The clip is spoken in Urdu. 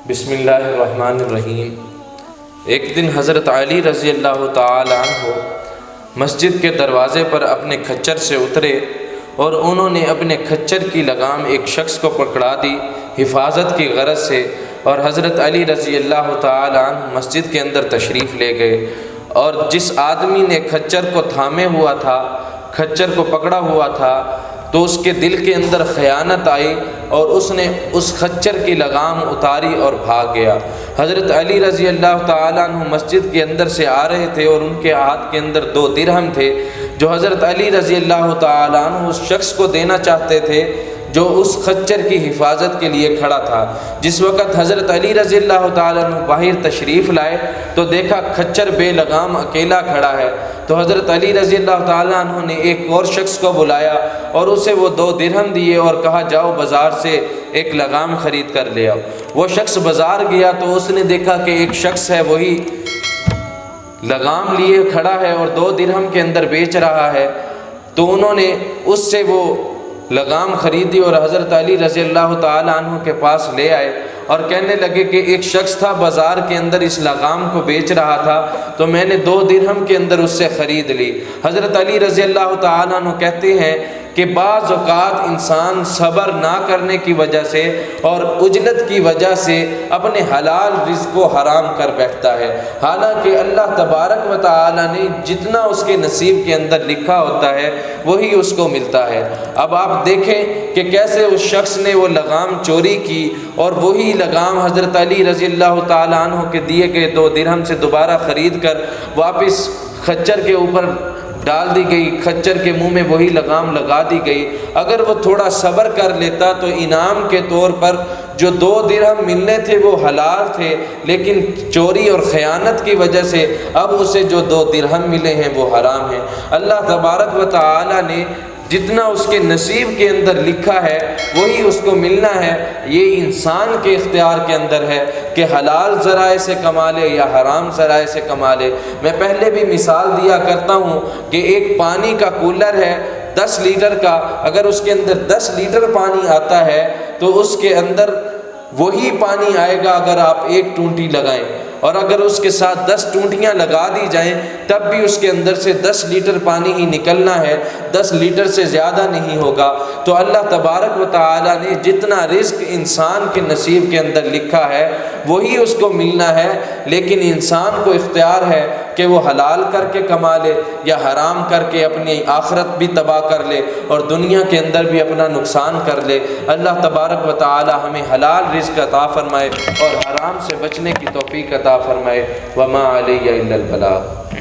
بسم اللہ الرحمن الرحیم۔ ایک دن حضرت علی رضی اللہ تعالی عنہ مسجد کے دروازے پر اپنے کھچر سے اترے اور انہوں نے اپنے کھچر کی لگام ایک شخص کو پکڑا دی حفاظت کی غرض سے، اور حضرت علی رضی اللہ تعالی عنہ مسجد کے اندر تشریف لے گئے، اور جس آدمی نے کھچر کو تھامے ہوا تھا، کھچر کو پکڑا ہوا تھا، تو اس کے دل کے اندر خیانت آئی اور اس نے اس کھچر کی لگام اتاری اور بھاگ گیا۔ حضرت علی رضی اللہ تعالیٰ عنہ مسجد کے اندر سے آ رہے تھے اور ان کے ہاتھ کے اندر 2 درہم تھے جو حضرت علی رضی اللہ تعالیٰ عنہ اس شخص کو دینا چاہتے تھے جو اس کھچر کی حفاظت کے لیے کھڑا تھا۔ جس وقت حضرت علی رضی اللہ تعالیٰ عنہ باہر تشریف لائے تو دیکھا کھچر بے لگام اکیلا کھڑا ہے، تو حضرت علی رضی اللہ تعالیٰ عنہ نے ایک اور شخص کو بلایا اور اسے وہ 2 درہم دیے اور کہا جاؤ بازار سے ایک لگام خرید کر لے آؤ۔ وہ شخص بازار گیا تو اس نے دیکھا کہ ایک شخص ہے وہی لگام لیے کھڑا ہے اور 2 درہم کے اندر بیچ رہا ہے، تو انہوں نے اس سے وہ لگام خریدی اور حضرت علی رضی اللہ تعالیٰ عنہ کے پاس لے آئے اور کہنے لگے کہ ایک شخص تھا بازار کے اندر اس لگام کو بیچ رہا تھا، تو میں نے 2 درہم کے اندر اس سے خرید لی۔ حضرت علی رضی اللہ تعالیٰ عنہ کہتے ہیں کہ بعض اوقات انسان صبر نہ کرنے کی وجہ سے اور عجلت کی وجہ سے اپنے حلال رزق کو حرام کر بیٹھتا ہے، حالانکہ اللہ تبارک و تعالی نے جتنا اس کے نصیب کے اندر لکھا ہوتا ہے وہی اس کو ملتا ہے۔ اب آپ دیکھیں کہ کیسے اس شخص نے وہ لگام چوری کی اور وہی لگام حضرت علی رضی اللہ تعالیٰ عنہ کے دیے گئے 2 درہم سے دوبارہ خرید کر واپس کھچر کے اوپر ڈال دی گئی، کھچر کے منہ میں وہی لگام لگا دی گئی۔ اگر وہ تھوڑا صبر کر لیتا تو انعام کے طور پر جو 2 درہم ملنے تھے وہ حلال تھے، لیکن چوری اور خیانت کی وجہ سے اب اسے جو 2 درہم ملے ہیں وہ حرام ہیں۔ اللہ تبارک و تعالی نے جتنا اس کے نصیب کے اندر لکھا ہے وہی اس کو ملنا ہے۔ یہ انسان کے اختیار کے اندر ہے کہ حلال ذرائع سے کما لے یا حرام ذرائع سے کما لے۔ میں پہلے بھی مثال دیا کرتا ہوں کہ ایک پانی کا کولر ہے 10 لیٹر کا، اگر اس کے اندر 10 لیٹر پانی آتا ہے تو اس کے اندر وہی پانی آئے گا اگر آپ 1 ٹونٹی لگائیں، اور اگر اس کے ساتھ 10 ٹونٹیاں لگا دی جائیں تب بھی اس کے اندر سے 10 لیٹر پانی ہی نکلنا ہے، 10 لیٹر سے زیادہ نہیں ہوگا۔ تو اللہ تبارک و تعالی نے جتنا رزق انسان کے نصیب کے اندر لکھا ہے وہی اس کو ملنا ہے، لیکن انسان کو اختیار ہے کہ وہ حلال کر کے کما لے یا حرام کر کے اپنی آخرت بھی تباہ کر لے اور دنیا کے اندر بھی اپنا نقصان کر لے۔ اللہ تبارک و تعالی ہمیں حلال رزق عطا فرمائے اور حرام سے بچنے کی توفیق عطا فرمائے۔ وما علی الا البلاغ۔